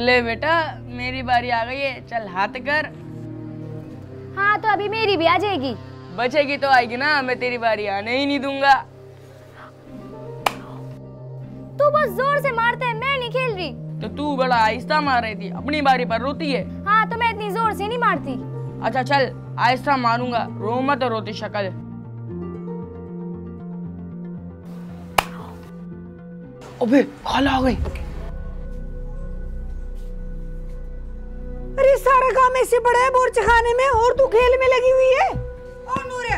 ले बेटा, मेरी बारी आ गई है, चल हाथ कर। हाँ तो अभी मेरी भी आ जाएगी। बचेगी तो आएगी ना, मैं तेरी बारी आने ही नहीं दूंगा। तू बस जोर से मारता है, मैं नहीं खेल रही। तो तू बड़ा आहिस्ता मार रही थी, अपनी बारी पर रोती है। हाँ तो मैं इतनी जोर से नहीं मारती। अच्छा चल, आहिस्ता मारूंगा, रो मत रोती शक्ल। अबे खाला आ गई। अरे सारा काम ऐसे पड़ा है बोर्च खाने में और तू खेल में लगी हुई है। और नूरे,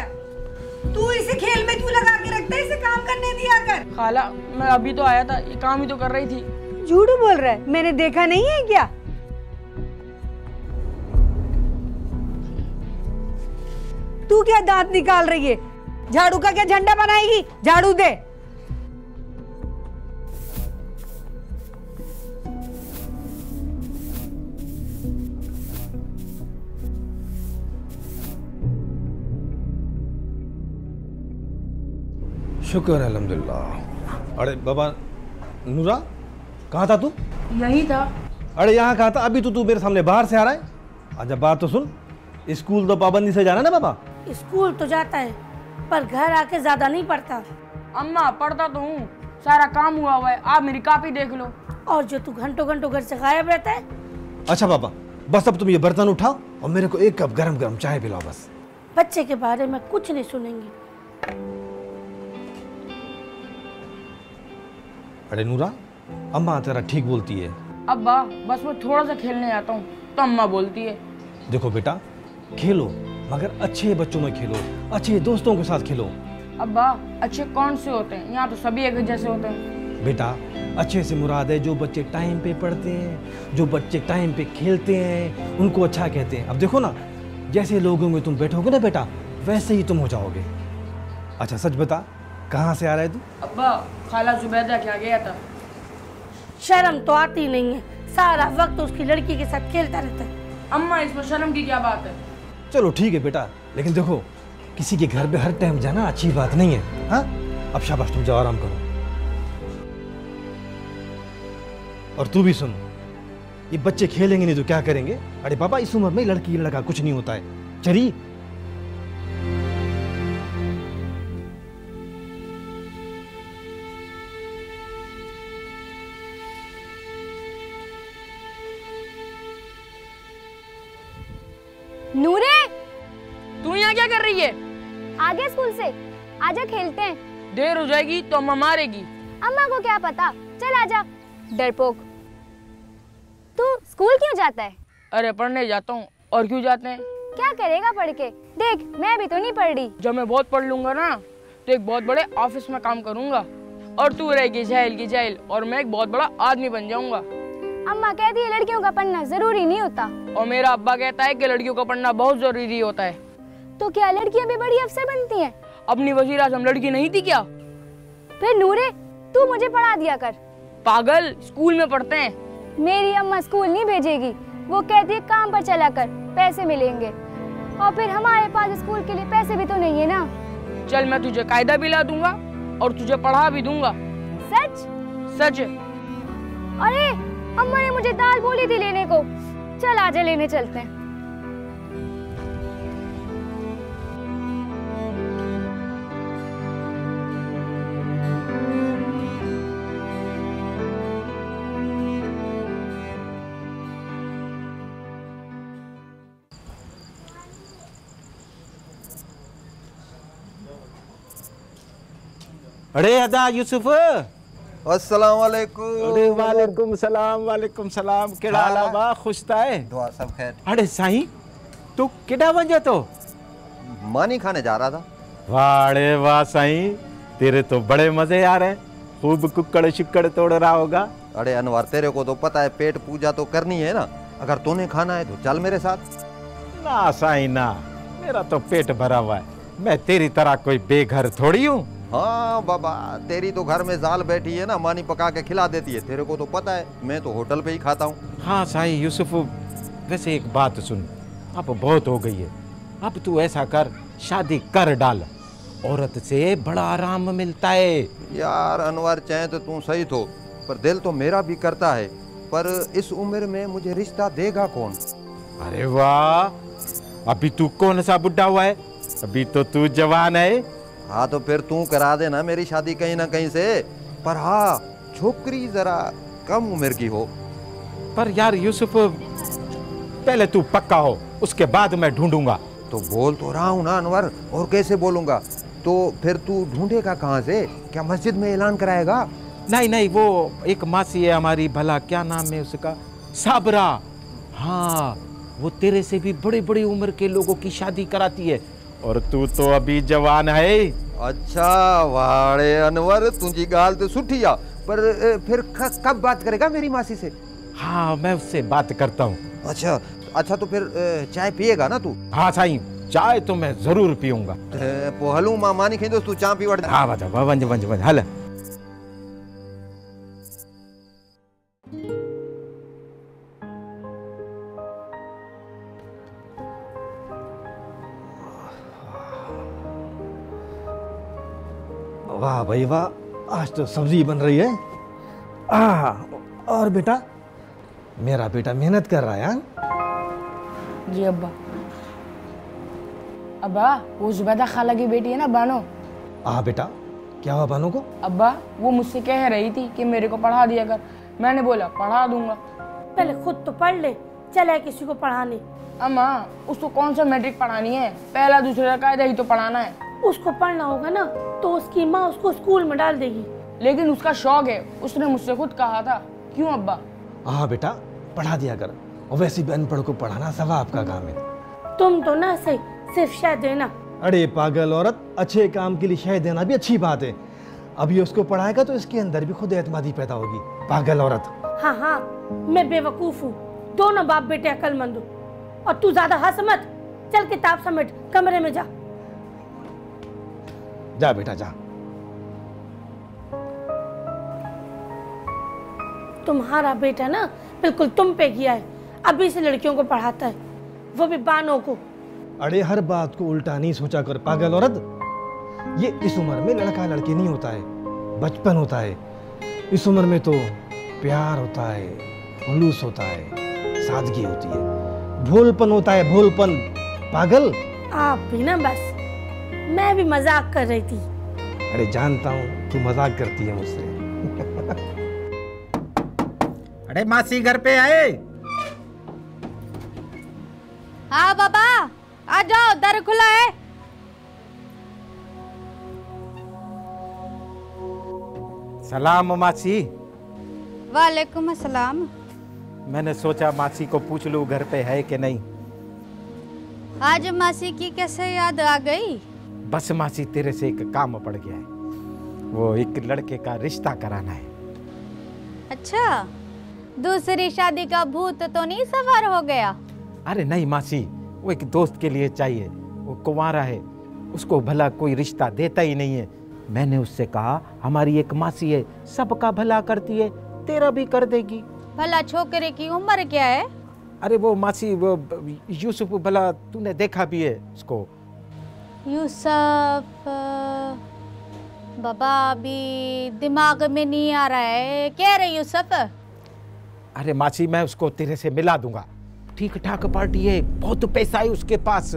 तू इसे खेल में क्यों लगा के रखता है? इसे काम करने दिया कर। खाला मैं अभी तो आया था, ये काम ही तो कर रही थी। झूठ बोल रहा है, मैंने देखा नहीं है क्या? तू क्या दांत निकाल रही है? झाड़ू का क्या झंडा बनाएगी? झाड़ू दे। शुक्र है अल्हम्दुलिल्लाह। अरे बाबा नूरा, कहाँ था तू? यही था। अरे यहाँ कहाँ था? अभी तो तू मेरे सामने बाहर से आ रहा है। अच्छा बात तो सुन, स्कूल तो पाबंदी से जाना ना बाबा? स्कूल तो जाता है पर घर आके ज्यादा नहीं पढ़ता। अम्मा पढ़ता तो हूँ, सारा काम हुआ हुआ है, आप मेरी कॉपी देख लो। और जो तू घंटों घंटों घर से गायब रहता है। अच्छा बाबा, बस अब तुम ये बर्तन उठाओ और मेरे को एक कप गरम गरम चाय पिलाओ बस। बच्चे के बारे में कुछ नहीं सुनेंगी। अरे नूरा, अम्मा तेरा ठीक बोलती है। अब्बा बस मैं थोड़ा सा खेलने आता हूँ तो अम्मा बोलती है। देखो बेटा, खेलो मगर अच्छे बच्चों में खेलो, अच्छे दोस्तों के साथ खेलो। अब्बा अच्छे कौन से होते हैं? यहाँ तो सभी एक जैसे होते हैं। बेटा अच्छे से मुराद है जो बच्चे टाइम पे पढ़ते हैं, जो बच्चे टाइम पे खेलते हैं, उनको अच्छा कहते हैं। अब देखो ना, जैसे लोगों में तुम बैठोगे ना बेटा, वैसे ही तुम हो जाओगे। अच्छा सच बता, कहाँ से आ रहा है तू? अब्बा खाला जुबैदा क्या गया था। शर्म तो आती नहीं है, सारा वक्त उसकी लड़की के साथ खेलता रहता है। अम्मा इसमें शर्म की क्या बात है? चलो ठीक है बेटा, लेकिन देखो किसी के घर पे हर टाइम जाना अच्छी बात नहीं है। हाँ अब शाबाश, तुम जाओ आराम करो। और तू भी सुन, ये बच्चे खेलेंगे नहीं तो क्या करेंगे? अरे बाबा इस उम्र में लड़की लड़का कुछ नहीं होता है। चली नूरे, तू यहाँ क्या कर रही है? आगे स्कूल से आजा, खेलते हैं। देर हो जाएगी तो अम्मा मारेगी। अम्मा को क्या पता, चल आजा। डरपोक, तू स्कूल क्यों जाता है? अरे पढ़ने जाता हूँ। और क्यों जाते हैं? क्या करेगा पढ़ के? देख मैं भी तो नहीं पढ़ रही। जब मैं बहुत पढ़ लूंगा ना तो एक बहुत बड़े ऑफिस में काम करूंगा, और तू रहेगी जाहिल की जाहिल, और मैं एक बहुत बड़ा आदमी बन जाऊंगा। अम्मा कहती है लड़कियों का पढ़ना जरूरी नहीं होता। और मेरा अब्बा कहता है कि लड़कियों का पढ़ना बहुत जरूरी होता है। तो क्या लड़कियां भी बड़ी अफसर बनती हैं? अपनी वजीर आजम लड़की नहीं थी क्या? फिर नूरे, तू मुझे पढ़ा दिया कर। पागल, स्कूल में पढ़ते हैं। मेरी अम्मा स्कूल नहीं भेजेगी, वो कहती है काम पर चला कर, पैसे मिलेंगे। और फिर हमारे पास स्कूल के लिए पैसे भी तो नहीं है ना। चल मैं तुझे कायदा भी ला दूंगा और तुझे पढ़ा भी दूंगा। सच? सच। अरे अम्मा ने मुझे दाल बोली थी लेने को। चल आजा, लेने चलते हैं। अरे अदा यूसुफ, अस्सलाम वालेकुम। अरे वालेकुम सलाम, वालेकुम सलाम। केड़ा हाल है बा? खुश ताए? दुआ सब खैर। अरे साईं, तू केड़ा वंजा तो? मानी खाने जा रहा था। वाड़े वाह साईं, तेरे तो बड़े मजे आ रहे हैं। खूब कुक्कड़ शिक्कड़ तोड़ रहा होगा। अरे अनवर, तेरे को तो पता है पेट पूजा तो करनी है ना। अगर तूने खाना है तो चल मेरे साथ। ना साईं ना, मेरा तो पेट भरा हुआ है। मैं तेरी तरह कोई बेघर थोड़ी हूँ। हाँ बाबा, तेरी तो घर में जाल बैठी है ना, मानी पका के खिला देती है। तेरे को तो पता है, मैं तो होटल पे ही खाता हूँ। हाँ साईं यूसुफ, वैसे एक बात सुन, अब बहुत हो गई है। अब तू ऐसा कर, शादी कर डाल, औरत से बड़ा आराम मिलता है। यार अनवर, चाहे तो तू सही तो, पर दिल तो मेरा भी करता है पर इस उम्र में मुझे रिश्ता देगा कौन? अरे वाह, अभी तू कौन सा बुढ़ा हुआ है, अभी तो तू जवान है। हाँ तो फिर तू करा देना मेरी शादी कहीं ना कहीं से, पर हाँ छोकरी जरा कम उम्र की हो। पर यार यूसुफ, पहले तू पक्का हो, उसके बाद मैं ढूंढूंगा। तो बोल तो रहा हूँ ना अनवर, और कैसे बोलूंगा? तो फिर तू ढूंढेगा कहाँ से? क्या मस्जिद में ऐलान कराएगा? नहीं नहीं, वो एक मासी है हमारी, भला क्या नाम है उसका, साबरा। हाँ, वो तेरे से भी बड़ी बड़ी उम्र के लोगों की शादी कराती है, और तू तो अभी जवान है। अच्छा वाड़े अनवर, तुझी गाल तो सुठी आ, पर फिर कब बात करेगा मेरी मासी से? हाँ, मैं उससे बात करता हूँ। अच्छा अच्छा, तो फिर चाय पिएगा ना तू? हाँ साईं, चाय तो मैं जरूर पीऊंगा। हलू मां मानी खींदोस, तू चाय पीवड़। हाँ बता, वंज वंज वंज हल। वाह भाई वाह, आज तो सब्जी बन रही है। और बेटा, मेरा बेटा मेहनत कर रहा है। हाँ? जी अब्बा। अब्बा, वो जुबैदा खाला की बेटी है ना बानो। बेटा, क्या हुआ बानो को? अब्बा, वो मुझसे कह रही थी कि मेरे को पढ़ा दिया कर। मैंने बोला पढ़ा दूंगा। पहले खुद तो पढ़ ले, चले किसी को पढ़ाने। अम्मा, उसको कौन सा मैट्रिक पढ़ानी है, पहला दूसरा कायदा ही तो पढ़ाना है। उसको पढ़ना होगा ना तो उसकी माँ उसको स्कूल में डाल देगी। लेकिन उसका शौक है, उसने मुझसे खुद कहा था। क्यों अब्बा? हाँ बेटा, पढ़ा दिया कर, और वैसे भी अनपढ़ को पढ़ाना सवाब का काम है। तुम तो ना सही सिर्फ शह देना। अरे पागल औरत, अच्छे काम के लिए शह देना भी अच्छी बात है। अभी उसको पढ़ाएगा तो इसके अंदर भी खुद एतमादी पैदा होगी। पागल औरत। हाँ हाँ, मैं बेवकूफ हूँ, दोनों बाप बेटे अक्लमंद हो, और तू ज्यादा हंस मत। चल किताब समेट, कमरे में जा। जा बेटा जा। तुम्हारा बेटा ना बिल्कुल तुम पे किया है, अभी से लड़कियों को पढ़ाता है, वो भी बानों को। अरे हर बात को उल्टा नहीं सोचा कर पागल औरत। ये इस उम्र में लड़का लड़की नहीं होता है, बचपन होता है। इस उम्र में तो प्यार होता है, खुलूस होता है, सादगी होती है, भोलपन होता है, भोलपन। पागल। आप भी ना बस, मैं भी मजाक कर रही थी। अरे जानता हूँ तू मजाक करती है मुझसे। अरे मासी घर पे आए? हाँ बाबा, आ जाओ, दर खुला है। सलाम मासी। वालेकुम अस्सलाम। मैंने सोचा मासी को पूछ लूं घर पे है कि नहीं। आज मासी की कैसे याद आ गई? बस मासी, तेरे से एक काम पड़ गया है, वो एक लड़के का रिश्ता कराना है। अच्छा, दूसरी शादी का भूत तो नहीं सवार हो गया? अरे नहीं मासी, वो एक दोस्त के लिए चाहिए, वो कुंवारा है, उसको भला कोई रिश्ता देता ही नहीं है। मैंने उससे कहा हमारी एक मासी है, सबका भला करती है, तेरा भी कर देगी। भला छोकरे की उम्र क्या है? अरे वो मासी, वो यूसुफ, भला तूने देखा भी है उसको? यूसुफ बाबा अभी दिमाग में नहीं आ रहा है। क्या रे यूसुफ? अरे मासी, मैं उसको तेरे से मिला दूंगा, ठीक ठाक पार्टी है, बहुत पैसा है उसके पास।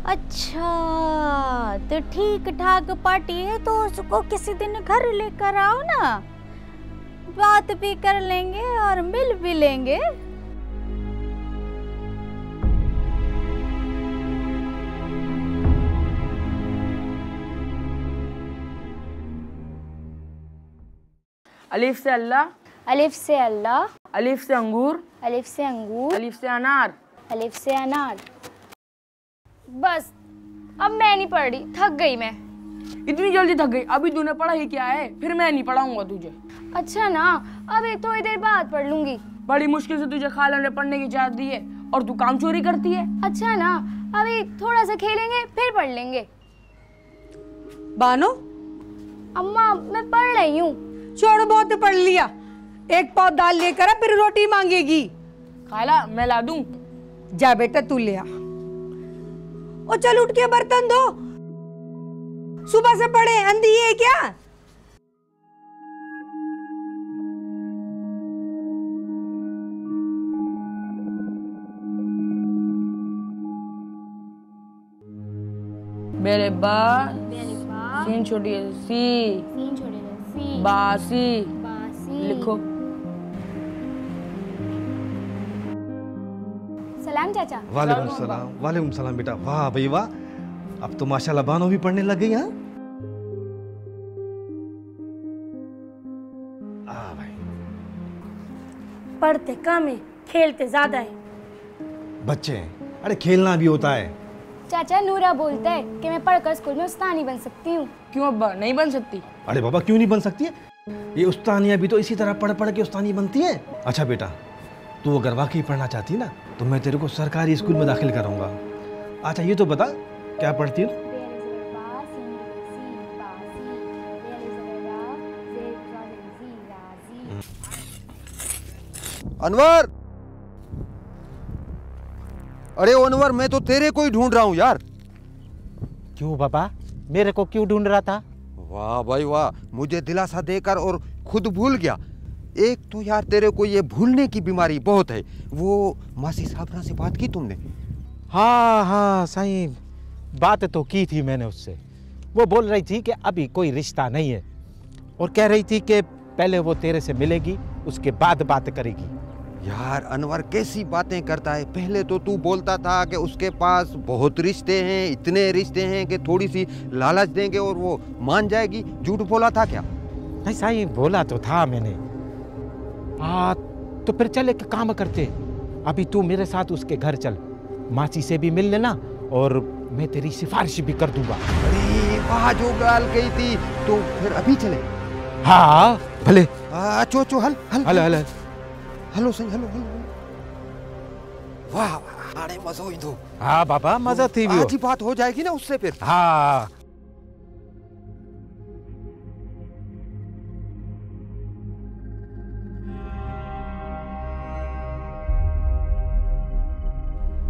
अच्छा, तो ठीक ठाक पार्टी है तो उसको किसी दिन घर लेकर आओ ना, बात भी कर लेंगे और मिल भी लेंगे। अलिफ से अल्लाह, अलिफ से अल्लाह, अलिफ से अंगूर, अलिफ से अंगूर, अलिफ से अनार, अलिफ से अनार। बस, अब मैं नहीं पढ़ रही, थक गई मैं। इतनी जल्दी थक गई? अभी तूने पढ़ा ही क्या है, फिर मैं नहीं पढ़ाऊंगा तुझे। अच्छा ना, अभी थोड़ी देर बाद पढ़ लूंगी। बड़ी मुश्किल से तुझे खाला ने पढ़ने की इजाजत दी है और तू काम चोरी करती है। अच्छा ना, अभी थोड़ा सा खेलेंगे फिर पढ़ लेंगे। बानो, अम्मा मैं पढ़ रही हूँ। छोड़ो, बहुत पढ़ लिया। एक पाव दाल लेकर आ, फिर रोटी मांगेगी। खाला मैं ला दूं? जा बेटा तू ले आ। ओ चल उठ के बर्तन धो, सुबह से पढ़े, अंधी है क्या? बेरे बा, बेरे बा, सीन छोटी है सी, सीन छोटे से सी, बासी। बासी। लिखो। सलाम चाचा। वालेकुम सलाम बेटा। वाह भाई वाह, अब तो माशाल्लाह बानो भी पढ़ने लग गई। हाँ भाई, पढ़ते कम है, खेलते ज्यादा है। बच्चे हैं, अरे खेलना भी होता है। चाचा नूरा बोलता है कि मैं पढ़कर स्कूल में उस्तानी बन सकती हूँ। क्यों अब्बा, नहीं बन सकती? अरे बाबा क्यों नहीं बन सकती है? ये उस्तानियाँ भी तो इसी तरह पढ़ पढ़ के उस्तानी बनती है। अच्छा बेटा, तू अगर वाकई पढ़ना चाहती ना तो मैं तेरे को सरकारी स्कूल में दाखिल कराऊंगा। अच्छा ये तो बता, क्या पढ़ती है? अनवर, अरे अनवर, मैं तो तेरे को ही ढूंढ रहा हूँ यार। क्यों बाबा, मेरे को क्यों ढूंढ रहा था? वाह भाई वाह, मुझे दिलासा देकर और खुद भूल गया। एक तो यार तेरे को ये भूलने की बीमारी बहुत है। वो मासी साहबरा से बात की तुमने? हाँ हाँ साईं, बात तो की थी मैंने उससे। वो बोल रही थी कि अभी कोई रिश्ता नहीं है, और कह रही थी कि पहले वो तेरे से मिलेगी, उसके बाद बात करेगी। यार अनवर कैसी बातें करता है। पहले तो तू बोलता था कि उसके पास बहुत रिश्ते हैं, इतने रिश्ते हैं कि थोड़ी सी लालच देंगे और वो मान जाएगी। झूठ बोला था क्या? नहीं साईं, बोला तो था मैंने। तो फिर चल एक काम करते, अभी तू मेरे साथ उसके घर चल, मासी से भी मिल लेना और मैं तेरी सिफारिश भी कर दूंगा। अरे वाह, जो गाल गई थी, तो फिर अभी चले? हाँ भले। चो हल हल हल हल हेलो सही, हेलो हेलो। वाह हाणे मजो ही दो। हाँ बाबा, मजा थी भी। आज ही बात हो जाएगी ना उससे फिर। हाँ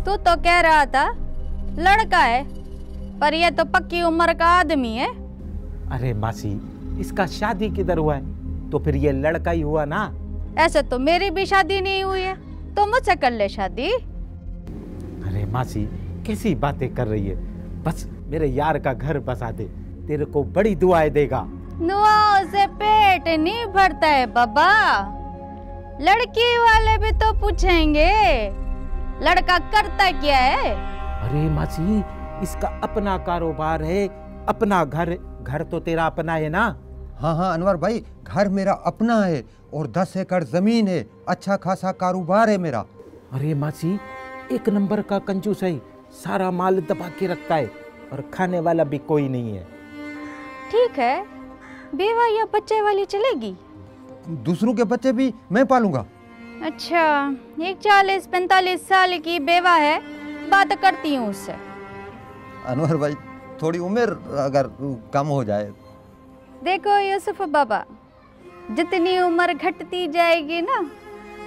तू तो कह रहा था लड़का है, पर ये तो पक्की उम्र का आदमी है। अरे मासी, इसका शादी किधर हुआ है? तो फिर ये लड़का ही हुआ ना। ऐसे तो मेरी भी शादी नहीं हुई है, तो मुझसे कर ले शादी। अरे मासी, कैसी बातें कर रही है? बस मेरे यार का घर बसा दे, तेरे को बड़ी दुआएं देगा। दुआओं से पेट नहीं भरता है बाबा, लड़की वाले भी तो पूछेंगे लड़का करता क्या है। अरे मासी, इसका अपना कारोबार है, अपना घर। घर तो तेरा अपना है ना? हाँ हाँ अनवर भाई, घर मेरा अपना है और 10 एकड़ जमीन है, अच्छा खासा कारोबार है मेरा। अरे मासी, एक नंबर का कंजूस है, सारा माल दबा के रखता है और खाने वाला भी कोई नहीं है। ठीक है, बेवा या बच्चे वाली चलेगी? दूसरों के बच्चे भी मैं पालूंगा। अच्छा, एक 40-45 साल की बेवा है, बात करती हूँ उससे। अनवर भाई, थोड़ी उम्र अगर कम हो जाए। देखो यूसुफ बाबा, जितनी उम्र घटती जाएगी ना,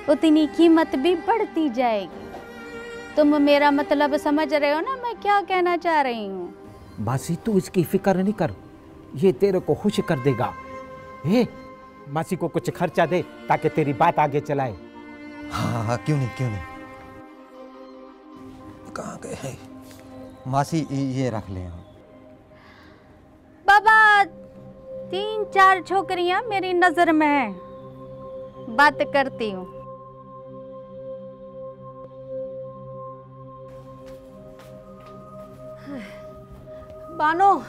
उतनी कीमत भी बढ़ती जाएगी। तुम मेरा मतलब समझ रहे हो ना, मैं क्या कहना चाह रही हूँ? मासी तू इसकी फिक्र नहीं कर, ये तेरे को खुश कर देगा। मासी को कुछ खर्चा दे ताकि तेरी बात आगे चलाए। हाँ हाँ, क्यों नहीं क्यों नहीं। कहाँ गए हैं मासी? ये रख ले। बाबा, 3-4 छोकरियां मेरी नजर में हैं, बात करती हूँ। बानो,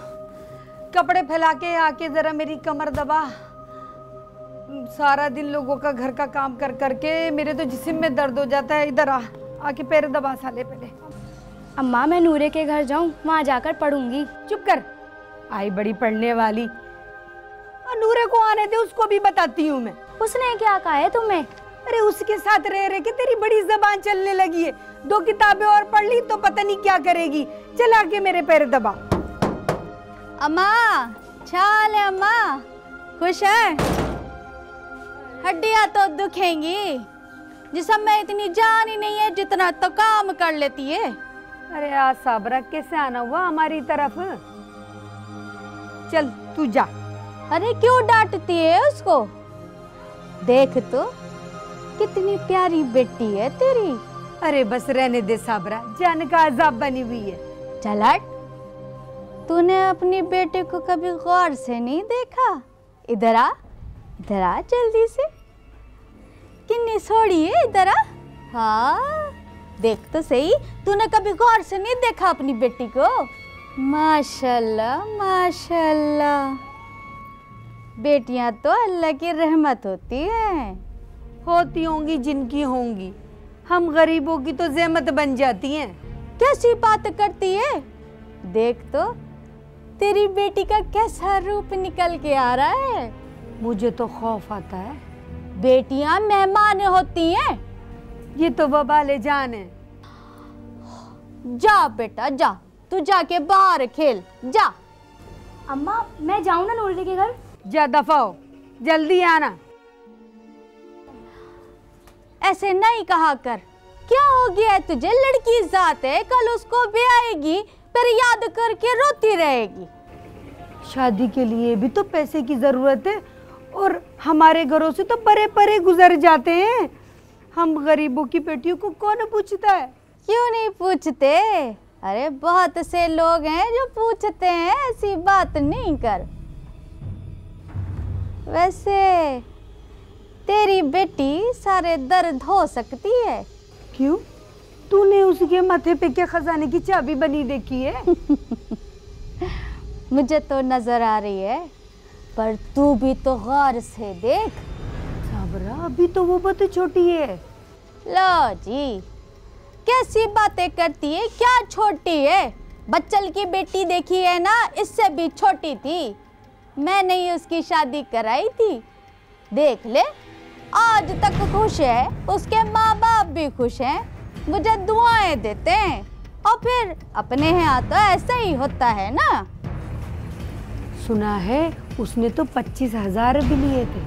कपड़े फैला के आके जरा मेरी कमर दबा। सारा दिन लोगों का घर का काम कर करके मेरे तो जिस्म में दर्द हो जाता है। इधर आके पैर दबा साले पहले। अम्मा, मैं नूरे के घर जाऊं, वहां जाकर पढ़ूंगी। चुप कर, आई बड़ी पढ़ने वाली। नूरे को आने दे, उसको भी बताती हूँ मैं। उसने क्या कहा है तुम्हें? अरे उसके साथ रह रहे के तेरी बड़ी जबान चलने लगी है। 2 किताबें और पढ़ ली तो पता नहीं क्या करेगी। चला के मेरे पैर दबा। अम्मा, चाल है अम्मा, खुश है? हड्डियां तो दुखेंगी, जिसम में इतनी जान ही नहीं है जितना तो काम कर लेती है। अरे आज साबरा कैसे आना हुआ हमारी तरफ? चल तू जा। अरे क्यों डांटती है उसको? देख तो कितनी प्यारी बेटी है तेरी। अरे बस रहने दे साबरा, जान का अजाब बनी हुई है। चल हट। तूने अपनी बेटे को कभी गौर से नहीं देखा? इधर आ जल्दी से। किन्नी सोड़ी है, इधर आ। हाँ देख तो सही, तूने कभी गौर से नहीं देखा अपनी बेटी को? माशाल्लाह माशाल्लाह, बेटियां तो अल्लाह की रहमत होती हैं। होती होंगी जिनकी होंगी, हम गरीबों की तो ज़हमत बन जाती हैं। कैसी बात करती है? देख तो तेरी बेटी का कैसा रूप निकल के आ रहा है। मुझे तो खौफ आता है। बेटियां मेहमान होती हैं। ये तो वबाले जान है। जा बेटा जा, तू जाके बाहर खेल जा। अम्मा मैं जाऊं ना नूरे के घर? जा दफा हो, जल्दी आना। ऐसे नहीं कहा कर। क्या हो गया है तुझे? लड़की जात है, कल उसको भी आएगी, फिर याद करके रोती रहेगी। शादी के लिए भी तो पैसे की जरूरत है, और हमारे घरों से तो परे परे गुजर जाते हैं। हम गरीबों की बेटियों को कौन पूछता है? क्यों नहीं पूछते? अरे बहुत से लोग हैं जो पूछते हैं, ऐसी बात नहीं कर। वैसे तेरी बेटी सारे दर्द हो सकती है। क्यों? तूने उसके माथे पे क्या खजाने की चाबी बनी देखी है? मुझे तो नजर आ रही है, पर तू भी तो गौर से देख। साबरा, अभी तो वो बहुत छोटी है। लो जी, कैसी बातें करती है? क्या छोटी है? बच्चल की बेटी देखी है ना, इससे भी छोटी थी। मैंने ही उसकी शादी कराई थी। देख ले, आज तक खुश है, उसके माँ बाप भी खुश हैं, मुझे दुआएं देते हैं। और फिर अपने यहाँ तो ऐसा ही होता है ना। सुना है उसने तो 25,000 भी लिए थे।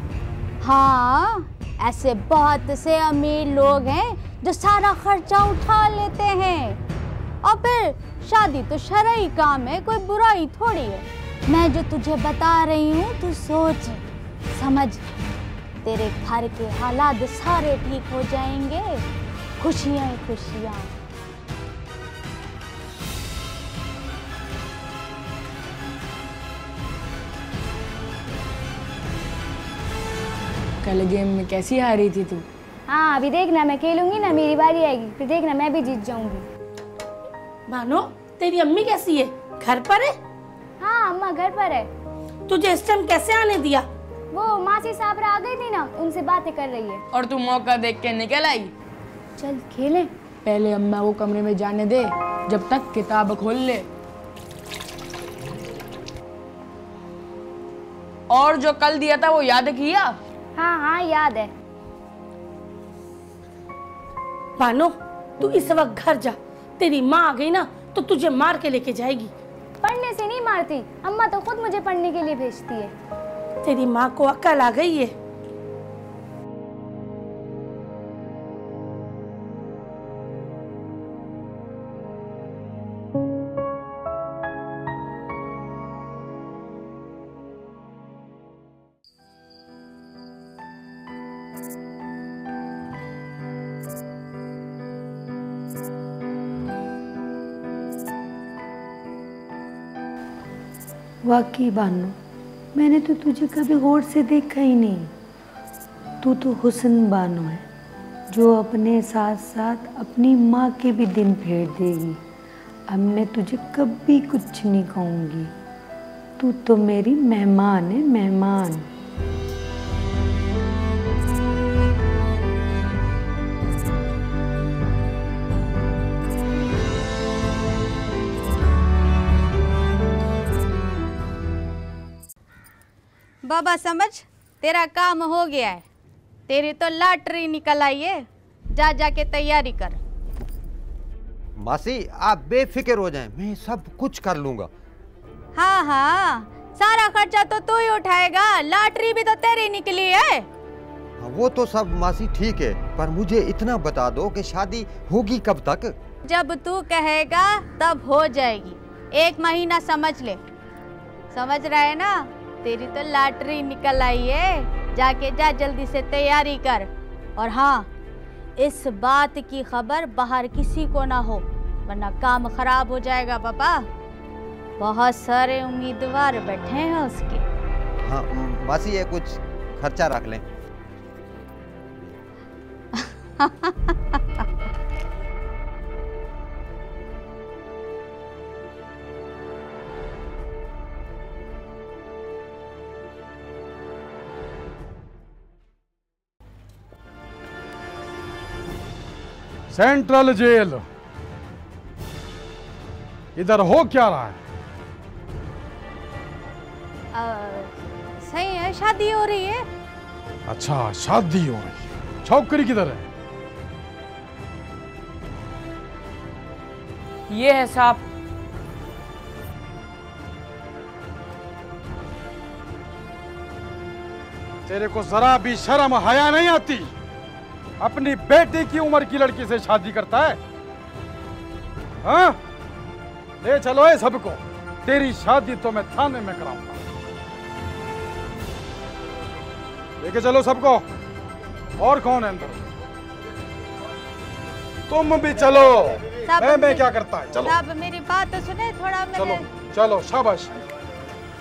हाँ, ऐसे बहुत से अमीर लोग हैं जो सारा खर्चा उठा लेते हैं। और फिर शादी तो शरई काम है, कोई बुराई थोड़ी है। मैं जो तुझे बता रही हूँ तू सोच समझ, तेरे घर के हालात सारे ठीक हो जाएंगे। खुशियाँ ही खुशियाँ। कल गेम में कैसी हारी थी तू? हाँ अभी देखना, मैं खेलूंगी ना, मेरी बारी आएगी, फिर देखना मैं भी जीत जाऊंगी। भानो, तेरी अम्मी कैसी है? घर पर है? हाँ अम्मा घर पर है। तुझे इस टाइम कैसे आने दिया? वो मासी साबरा आ गई थी ना, उनसे बातें कर रही है। और तू मौका देख के निकल आई? चल खेलें। पहले अम्मा को कमरे में जाने दे, जब तक किताब खोल ले। और जो कल दिया था वो याद किया? हाँ हाँ याद है। भानो, तू इस वक्त घर जा, तेरी माँ आ गई ना तो तुझे मार के लेके जाएगी। पढ़ने से नहीं मारती, अम्मा तो खुद मुझे पढ़ने के लिए भेजती है। तेरी माँ को अक्ल आ गई है। वाकई बानो, मैंने तो तुझे कभी गौर से देखा ही नहीं। तू तो हुस्न बानो है, जो अपने साथ साथ अपनी माँ के भी दिन फेर देगी। अब मैं तुझे कभी कुछ नहीं कहूँगी। तू तो मेरी मेहमान है, मेहमान। बाबा समझ, तेरा काम हो गया है। तेरी तो लॉटरी निकल आई है, जा जाके तैयारी कर। मासी आप बेफिक्र हो जाएं, मैं सब कुछ कर लूंगा। हाँ हाँ, सारा खर्चा तो तू ही उठाएगा, लॉटरी भी तो तेरी निकली है। वो तो सब मासी ठीक है, पर मुझे इतना बता दो कि शादी होगी कब तक? जब तू कहेगा तब हो जाएगी, 1 महीना समझ ले। समझ रहा है ना? तेरी तो लॉटरी निकल आई है, जाके जा जल्दी से तैयारी कर। और हाँ, इस बात की खबर बाहर किसी को ना हो, वरना काम खराब हो जाएगा पापा। बहुत सारे उम्मीदवार बैठे हैं उसके। हाँ मासी, ये कुछ खर्चा रख लें। सेंट्रल जेल, इधर हो क्या रहा है? सही है, शादी हो रही है। अच्छा, शादी हो रही है। छोकरी किधर है? ये है साहब। तेरे को जरा भी शर्म हया नहीं आती? अपनी बेटी की उम्र की लड़की से शादी करता है? हाँ? ले चलो ये सबको, तेरी शादी तो मैं थाने में कराऊंगा। लेके चलो सबको। और कौन है अंदर? तुम भी चलो। मैं क्या करता है? चलो साहब मेरी बात तो सुने थोड़ा। चलो चलो, शाबाश।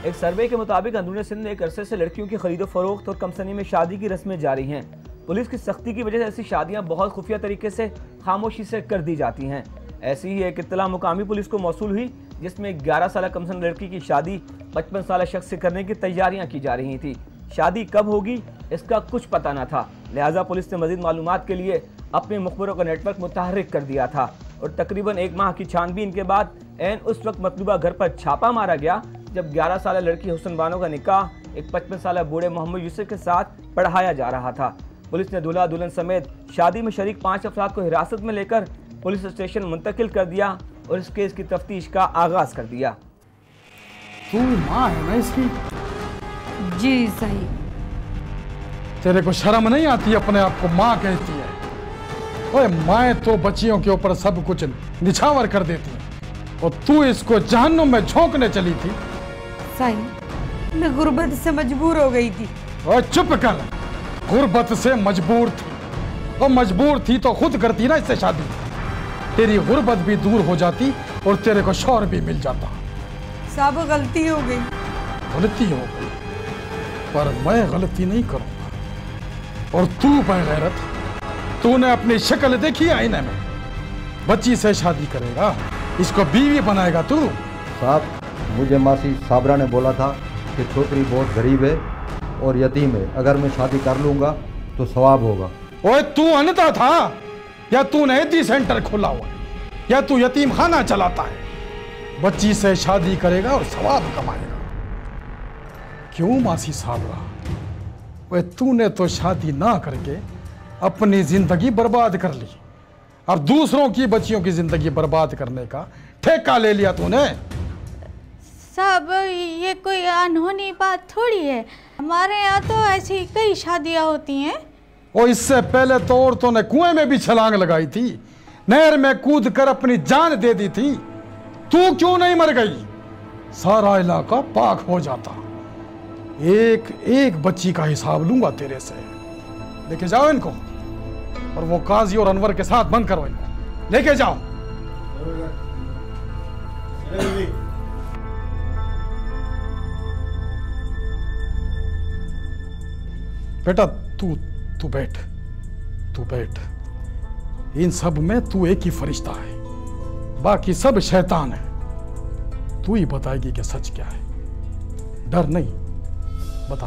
एक सर्वे के मुताबिक अंदरूनी सिंध में एक अरसे से लड़कियों की खरीदो फरोख्त और कमसनी में शादी की रस्में जारी हैं। पुलिस की सख्ती की वजह से ऐसी शादियां बहुत खुफिया तरीके से खामोशी से कर दी जाती हैं। ऐसी ही एक इत्तला मुकामी पुलिस को मौसूल हुई, जिसमें 11 साल कमसन लड़की की शादी 55 साल शख्स से करने की तैयारियां की जा रही थी। शादी कब होगी इसका कुछ पता न था, लिहाजा पुलिस ने मजीद मालूमात के लिए अपने मुखबरों का नेटवर्क मुतहर्रिक कर दिया था और तकरीबन 1 माह की छानबीन के बाद ऐन उस वक्त मतलूबा घर पर छापा मारा गया जब 11 साल लड़की हुसन बानो का निकाह एक 55 साल बूढ़े मोहम्मद यूसुफ के साथ पढ़ाया जा रहा था। पुलिस ने दूल्हा दुल्हन समेत शादी में शरीक 5 अफराद को हिरासत में लेकर पुलिस स्टेशन मुंतकिल कर दिया और इस केस की तफ्तीश का आगाज कर दिया। तू माँ है ना इसकी? जी सही। तेरे को शर्म नहीं आती? अपने आप को माँ कहती है। ओए, माँ तो बच्चियों के ऊपर सब कुछ निछावर कर देती है और तू इसको जहन्नुम में झोंकने चली थी। सही, मैं गुर्बत से मजबूर हो गई थी। ओए चुप कर। गुर्बत से मजबूर थी? और मजबूर थी तो खुद करती ना इससे शादी। तेरी गुर्बत भी दूर हो जाती और तेरे को शौहर भी मिल जाता। साहब गलती हो गई। गलती हो गई, पर मैं गलती नहीं करूंगा। और तू बेगैरत, तूने अपनी शक्ल देखी आईने में? बच्ची से शादी करेगा, इसको बीवी बनाएगा तू? साहब, मुझे मासी साबरा ने बोला था कि छोकरी बहुत गरीब है और यतीम है, अगर मैं शादी कर लूंगा तो सवाब होगा। ओए, तू अनता था या तूने एडी सेंटर खोला हुआ है या तू यतीम खाना चलाता है? बच्ची से शादी करेगा और सवाब कमाएगा। क्यों मासी साबरा? ओए, तूने तो शादी ना करके अपनी जिंदगी बर्बाद कर ली और दूसरों की बच्चियों की जिंदगी बर्बाद करने का ठेका ले लिया तूने। साहब ये कोई अनहोनी बात थोड़ी है, हमारे यहाँ तो ऐसी कई शादियाँ होती हैं। और इससे पहले तो औरतों ने कुएं में भी छलांग लगाई थी, नहर में कूद कर अपनी जान दे दी थी। तू क्यों नहीं मर गई? सारा इलाका पाक हो जाता। एक एक बच्ची का हिसाब लूंगा तेरे से। लेके जाओ इनको और वो काजी और अनवर के साथ बंद करो इनको। लेके जाओ। बेटा तू बैठ, तू बैठ। इन सब में तू एक ही फरिश्ता है, बाकी सब शैतान है। तू ही बताएगी कि सच क्या है। डर नहीं, बता।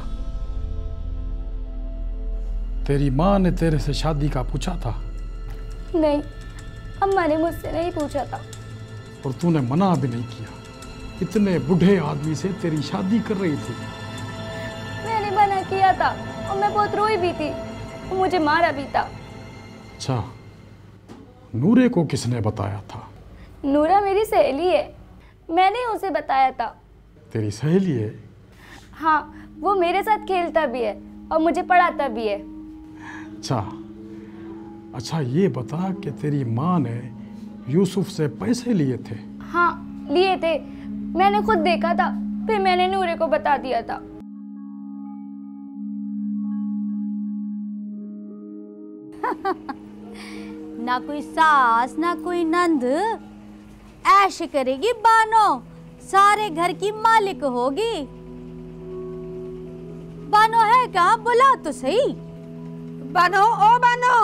तेरी माँ ने तेरे से शादी का पूछा था? नहीं, अम्मा ने मुझसे नहीं पूछा था। और तूने मना भी नहीं किया। इतने बूढ़े आदमी से तेरी शादी कर रही थी। मैंने मना किया था और मैं बहुत रोई भी थी, वो मुझे मारा भी था। अच्छा, नूरे को किसने बताया था? नूरा मेरी सहेली है, मैंने उसे बताया था। तेरी सहेली है? हाँ, वो मेरे साथ खेलता भी है और मुझे पढ़ाता भी है। अच्छा ये बता कि तेरी माँ ने यूसुफ से पैसे लिए थे? हाँ लिए थे, मैंने खुद देखा था, फिर मैंने नूरे को बता दिया था। ना कोई सास ना कोई नंद, ऐश करेगी बानो, सारे घर की मालिक होगी। बानो है कहाँ? बुला तो सही। बानो, ओ बानो।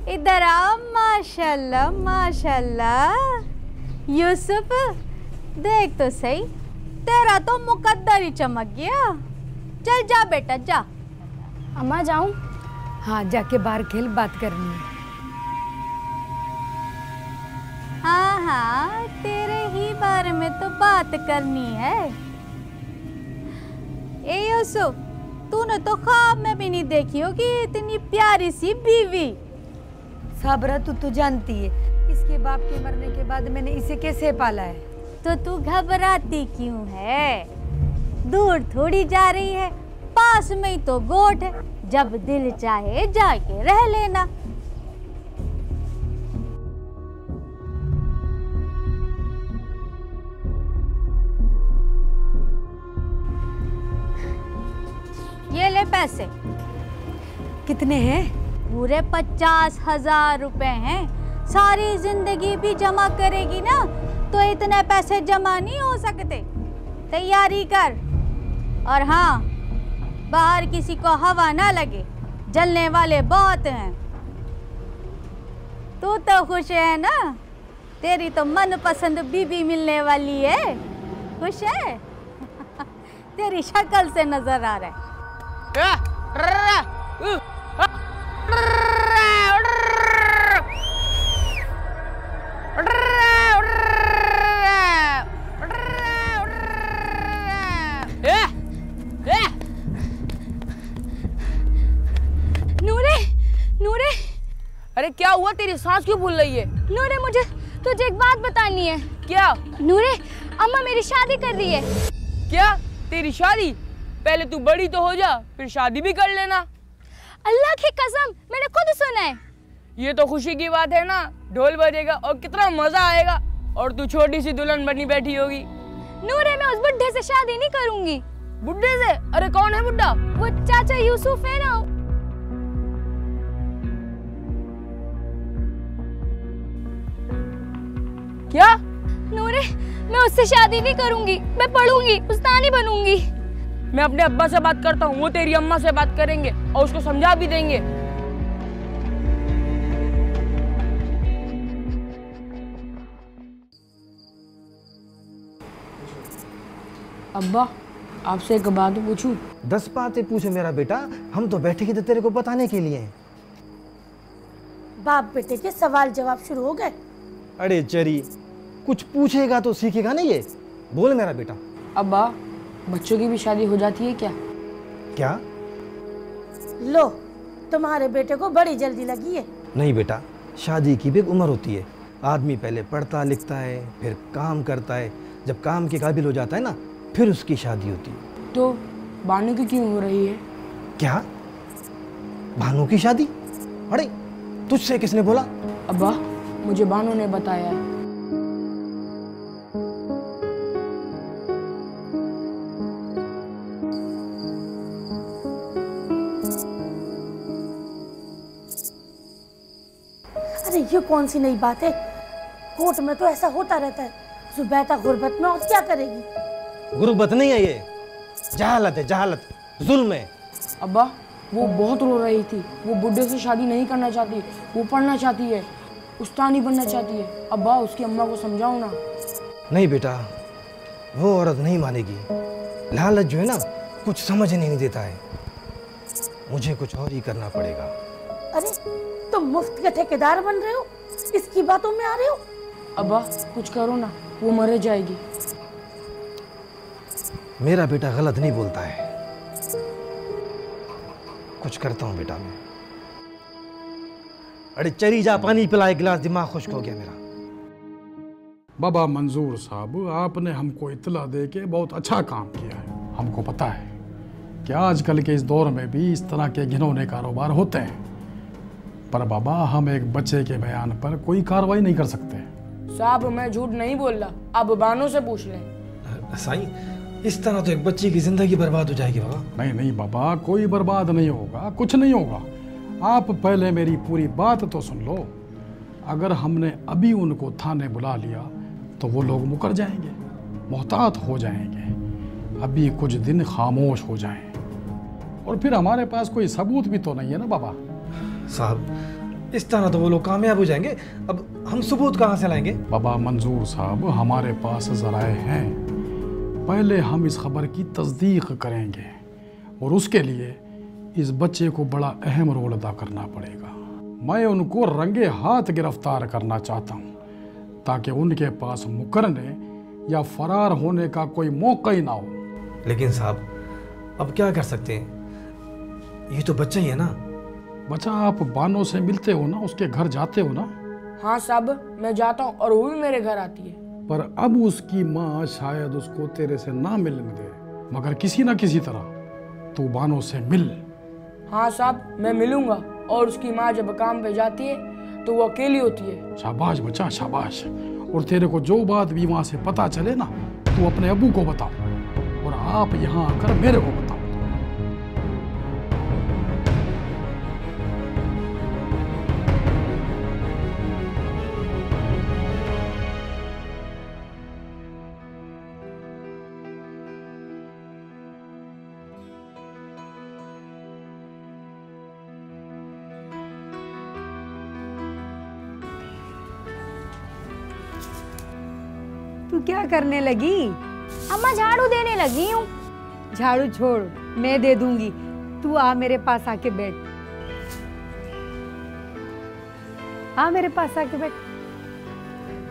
इधर आओ। माशाल्लाह माशाल्लाह। यूसुफ देख तो सही, तेरा तो मुकद्दर ही चमक गया। चल जा बेटा जा। अम्मा जाऊं? हाँ, जाके बाहर खेल, बात करनी है। हाँ हाँ, तेरे ही बारे में तो बात करनी है। ए यूसुफ, तूने तो ख्वाब में भी नहीं देखी होगी इतनी प्यारी सी बीवी। साबरा, तू जानती है इसके बाप के मरने के बाद मैंने इसे कैसे पाला है। तो तू घबराती क्यों है? दूर थोड़ी जा रही है, पास में ही तो गोठ है। जब दिल चाहे जाके रह लेना। ये ले पैसे। कितने हैं? पूरे 50,000 रुपए हैं। सारी जिंदगी भी जमा करेगी ना तो इतने पैसे जमा नहीं हो सकते। तैयारी कर। और हाँ, बाहर किसी को हवा ना लगे, जलने वाले बहुत हैं। तू तो खुश है ना? तेरी तो मनपसंद बीबी मिलने वाली है। खुश है? तेरी शक्ल से नजर आ रहा है। नूरे, नूरे। अरे क्या हुआ? तेरी सांस क्यों भूल रही है? नूरे, मुझे तुझे एक बात बतानी है। क्या? नूरे, अम्मा मेरी शादी कर रही है। क्या? तेरी शादी? पहले तू बड़ी तो हो जा, फिर शादी भी कर लेना। अल्लाह की कसम, मैंने खुद सुना है। ये तो खुशी की बात है ना। ढोल बजेगा और कितना मजा आएगा, और तू छोटी सी दुल्हन बनी बैठी होगी। नूरे, मैं उस बुड्ढे से शादी नहीं करूंगी। बुड्ढे से? अरे कौन है बुड्ढा? वो चाचा यूसुफ है ना। क्या? नूरे, मैं उससे शादी नहीं करूंगी। मैं पढ़ूंगी, उस्तानी बनूंगी। मैं अपने अब्बा से बात करता हूँ, वो तेरी अम्मा से बात करेंगे और उसको समझा भी देंगे। अब्बा, आपसे एक बात पूछूं? 10 बातें पूछे मेरा बेटा, हम तो बैठे ही थे तेरे को बताने के लिए। बाप बेटे के सवाल जवाब शुरू हो गए। अरे चरी, कुछ पूछेगा तो सीखेगा ना ये। बोल मेरा बेटा। अब्बा, बच्चों की भी शादी हो जाती है क्या? क्या? लो, तुम्हारे बेटे को बड़ी जल्दी लगी है। नहीं बेटा, शादी की भी एक उम्र होती है। आदमी पहले पढ़ता लिखता है, फिर काम करता है। जब काम के काबिल हो जाता है ना, फिर उसकी शादी होती है। तो बानू की क्यों हो रही है? क्या? भानु की शादी? अरे तुझसे किसने बोला? अब्बा, मुझे बानू ने बताया है। अरे ये कौन सी नई बात है? कोर्ट में तो ऐसा होता रहता है। जुबैदा गुर्बत में और क्या करेगी? गुर्बत नहीं है ये, जहालत है, जहालत, जुल्म है। अब्बा, वो बहुत रो रही थी। वो बुड्ढे से शादी नहीं करना चाहती, वो पढ़ना चाहती है, उस्तानी बनना चाहती है। अब्बा, उसकी अम्मा को समझाओ ना। नहीं बेटा, वो औरत नहीं मानेगी। लालच जो है ना, कुछ समझ नहीं देता है। मुझे कुछ और ही करना पड़ेगा। अरे तुम मुफ्त के ठेकेदार बन रहे हो, इसकी बातों में आ रहे हो? अब्बा, कुछ करो ना, वो मर जाएगी। मेरा बेटा गलत नहीं बोलता है। कुछ करता हूँ बेटा मैं। अरे चली जा, पानी पिला एक गिलास, दिमाग खुश्क हो गया मेरा। बाबा मंजूर साहब, आपने हमको इत्तला दे के बहुत अच्छा काम किया है। हमको पता है कि आजकल के इस दौर में भी इस तरह के घिनौने कारोबार होते हैं, पर बाबा हम एक बच्चे के बयान पर कोई कार्रवाई नहीं कर सकते। साहब, मैं झूठ नहीं बोल रहा, अब बानू से पूछ लें। साईं, इस तरह तो एक बच्चे की जिंदगी बर्बाद हो जाएगी बाबा। नहीं नहीं बाबा, कोई बर्बाद नहीं होगा, कुछ नहीं होगा। आप पहले मेरी पूरी बात तो सुन लो। अगर हमने अभी उनको थाने बुला लिया तो वो लोग मुकर जाएंगे, मोहतात हो जाएंगे। अभी कुछ दिन खामोश हो जाएं और फिर हमारे पास कोई सबूत भी तो नहीं है ना बाबा। साहब इस तरह तो वो लोग कामयाब हो जाएंगे, अब हम सबूत कहाँ से लाएंगे? बाबा मंजूर साहब, हमारे पास ज़राए हैं, पहले हम इस खबर की तस्दीक करेंगे और उसके लिए इस बच्चे को बड़ा अहम रोल अदा करना पड़ेगा। मैं उनको रंगे हाथ गिरफ्तार करना चाहता हूँ ताकि उनके पास मुकरने या फरार होने का कोई मौका ही ना हो। लेकिन साहब अब क्या कर सकते हैं, ये तो बच्चा ही है ना। बच्चा, आप बानो से मिलते हो ना, उसके घर जाते हो ना? हाँ साहब मैं जाता हूँ और वो भी मेरे घर आती है। पर अब उसकी माँ शायद उसको तेरे से ना मिलने दे, मगर किसी ना किसी तरह तू बानो से मिल। हाँ साहब मैं मिलूंगा, और उसकी माँ जब काम पे जाती है तो वो अकेली होती है। शाबाश बच्चा शाबाश। और तेरे को जो बात भी वहाँ से पता चले ना, तू अपने अबू को बताओ और आप यहाँ आकर मेरे को बताओ। तू क्या करने लगी? अम्मा झाड़ू देने लगी हूँ। झाड़ू छोड़, मैं दे दूंगी। तू आ मेरे पास आके बैठ। आ मेरे पास आके बैठ।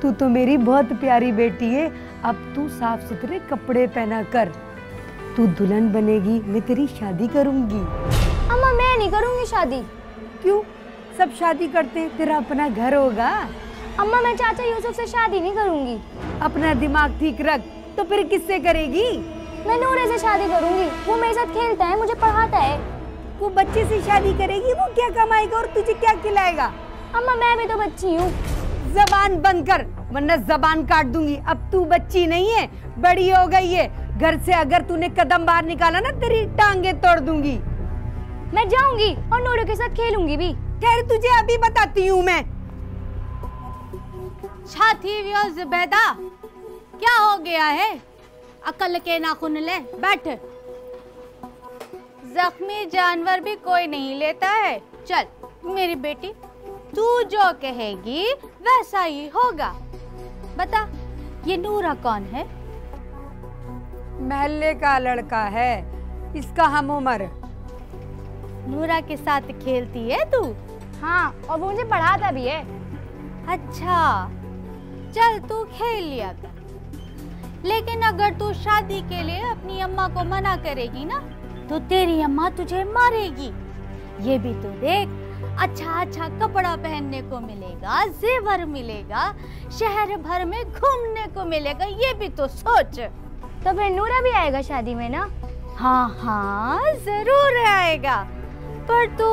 तू तो मेरी बहुत प्यारी बेटी है। अब तू साफ सुथरे कपड़े पहना कर। तू दुल्हन बनेगी, मैं तेरी शादी करूंगी। अम्मा मैं नहीं करूंगी शादी। क्यों? सब शादी करते हैं, तेरा अपना घर होगा। अम्मा मैं चाचा यूसुफ से शादी नहीं करूंगी। अपना दिमाग ठीक रख। तो फिर किससे करेगी? मैं नूरे से शादी करूंगी, वो मेरे साथ खेलता है, मुझे पढ़ाता है। वो बच्चे से शादी करेगी, वो क्या कमाएगा और तुझे क्या खिलाएगा? अम्मा मैं भी तो बच्ची हूँ। जबान बंद कर वरना जबान काट दूंगी। अब तू बच्ची नहीं है, बड़ी हो गई है। घर से अगर तूने कदम बाहर निकाला ना, तेरी टांगे तोड़ दूंगी। मैं जाऊंगी और नूरे के साथ खेलूंगी भी। खैर तुझे अभी बताती हूँ मैं। जुबैदा क्या हो गया है? अकल के नाखून ले, बैठ। जख्मी जानवर भी कोई नहीं लेता है। चल मेरी बेटी, तू जो कहेगी वैसा ही होगा। बता ये नूरा कौन है? महल्ले का लड़का है, इसका हम उम्र। नूरा के साथ खेलती है तू? हाँ, और वो मुझे पढ़ाता भी है। अच्छा चल तू खेल लिया कर, लेकिन अगर तू शादी के लिए अपनी अम्मा को मना करेगी ना, तो तेरी अम्मा तुझे मारेगी। ये भी तो देख, अच्छा अच्छा कपड़ा पहनने को मिलेगा, जेवर मिलेगा, शहर भर में घूमने को मिलेगा, ये भी तो सोच। तो फिर नूरा भी आएगा शादी में ना? हाँ हाँ जरूर आएगा, पर तू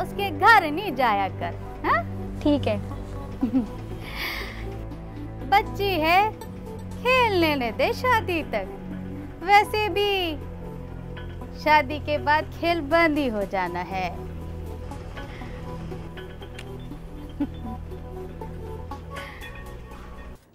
उसके घर नहीं जाया कर। हाँ ठीक है। बच्ची है, खेल लेने दे शादी तक। वैसे भी शादी के बाद खेल बंद ही हो जाना है।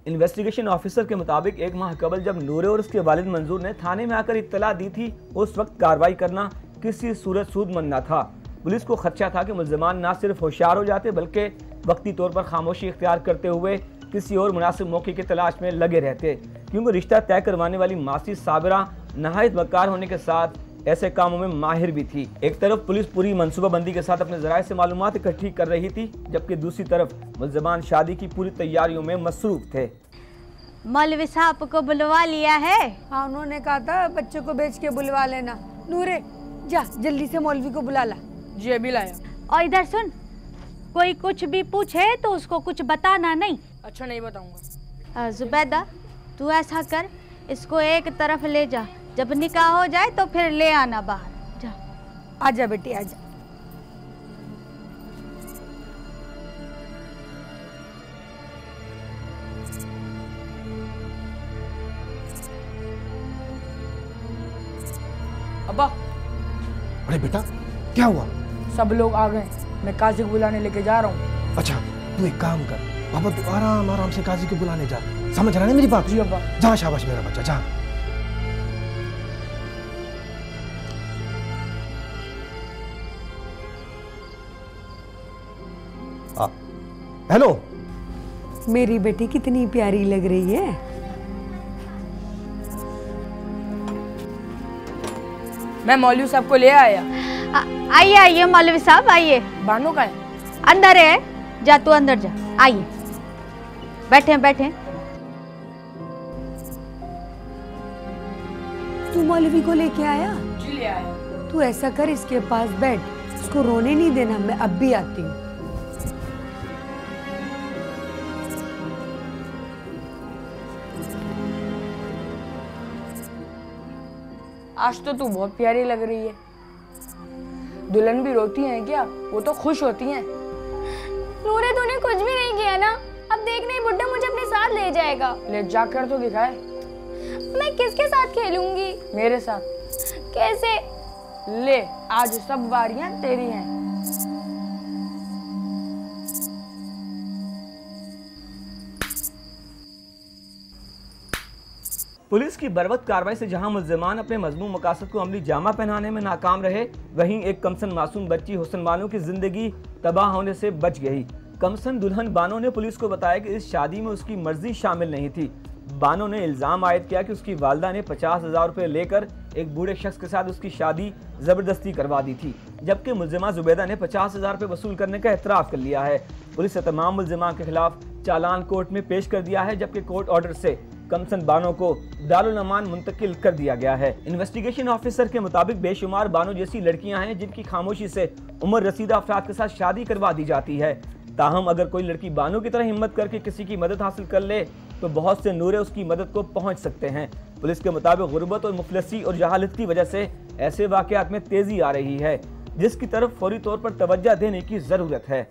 इन्वेस्टिगेशन ऑफिसर के मुताबिक 1 माह कबल जब नूरे और उसके वालिद मंजूर ने थाने में आकर इत्तला दी थी, उस वक्त कार्रवाई करना किसी सूरत सूदमंद न था। पुलिस को खदशा था कि मुल्ज़िमान न सिर्फ होशियार हो जाते, बल्कि वक्ती तौर पर खामोशी इख्तियार करते हुए किसी और मुनासिब मौके की तलाश में लगे रहते, क्योंकि रिश्ता तय करवाने वाली मासी साबिरा नहायत वक़ार होने के साथ ऐसे कामों में माहिर भी थी। एक तरफ पुलिस पूरी मनसूबाबंदी के साथ अपने ज़राए से मालूमात इकट्ठी कर रही थी, जबकि दूसरी तरफ मुल्ज़िमान शादी की पूरी तैयारियों में मसरूफ थे। मौलवी साहब को बुलवा लिया है? हाँ, उन्होंने कहा था बच्चे को भेज के बुलवा लेना। नूरे जा जल्दी से मौलवी को बुला ला। जी अभी लाया। और इधर सुन, कोई कुछ भी पूछे तो उसको कुछ बताना नहीं। अच्छा नहीं बताऊंगा। जुबैदा तू ऐसा कर, इसको एक तरफ ले जा, जब निकाह हो जाए तो फिर ले आना बाहर। जा आजा बेटी आजा। अब्बा। अरे बेटा क्या हुआ? सब लोग आ गए, मैं काजी को बुलाने लेके जा रहा हूँ। अच्छा तू एक काम कर बाबा, तू आराम आराम से काजी को बुलाने जा, समझ रहा है मेरी बात? जी अब्बा। जा, शाबाश मेरा बच्चा, जा। हेलो, मेरी बेटी कितनी प्यारी लग रही है। मैं मौलवी साहब को ले आया। आइए आइए मौलवी साहब आइए। बानो का है? अंदर है, जा तू अंदर जा। आइए बैठे बैठे। तू मौलवी को लेके आया? जी ले आया। तू ऐसा कर, इसके पास बैठ, इसको रोने नहीं देना, मैं अब भी आती हूँ। आज तो तू बहुत प्यारी लग रही है। दुल्हन भी रोती है क्या? वो तो खुश होती हैं। नूरे तूने कुछ भी नहीं किया ना, अब देख नहीं बुड्ढा मुझे अपने साथ ले जाएगा। ले जाकर तो दिखाए। मैं किसके साथ खेलूंगी? मेरे साथ। कैसे? ले, आज सब बारियां तेरी हैं। पुलिस की बर्वत कार्रवाई से जहां मुल्जिमान अपने मजमूम मकासद को अमली जामा पहनाने में नाकाम रहे, वहीं एक कमसन मासूम बच्ची हुसन बानो की जिंदगी तबाह होने से बच गई। कमसन दुल्हन बानो ने पुलिस को बताया कि इस शादी में उसकी मर्जी शामिल नहीं थी। बानो ने इल्जाम आयद किया कि उसकी वालदा ने 50,000 रुपये लेकर एक बूढ़े शख्स के साथ उसकी शादी जबरदस्ती करवा दी थी, जबकि मुल्जिमा जुबैदा ने 50,000 रुपये वसूल करने का एतराफ़ कर लिया है। पुलिस ने तमाम मुल्जिमान के खिलाफ चालान कोर्ट में पेश कर दिया है, जबकि कोर्ट ऑर्डर से कमसन बानो को दारुल अमान मुंतकिल कर दिया गया है। इन्वेस्टिगेशन ऑफिसर के मुताबिक बेशुमार बानो जैसी लड़कियां हैं जिनकी खामोशी से उम्र रसीदा अफराद के साथ शादी करवा दी जाती है। ताहम अगर कोई लड़की बानो की तरह हिम्मत करके किसी की मदद हासिल कर ले तो बहुत से नूरे उसकी मदद को पहुंच सकते हैं। पुलिस के मुताबिक गुर्बत और मुफलसी और जहालत की वजह से ऐसे वाकयात में तेजी आ रही है, जिसकी तरफ फौरी तौर पर तवज्जो देने की जरूरत है।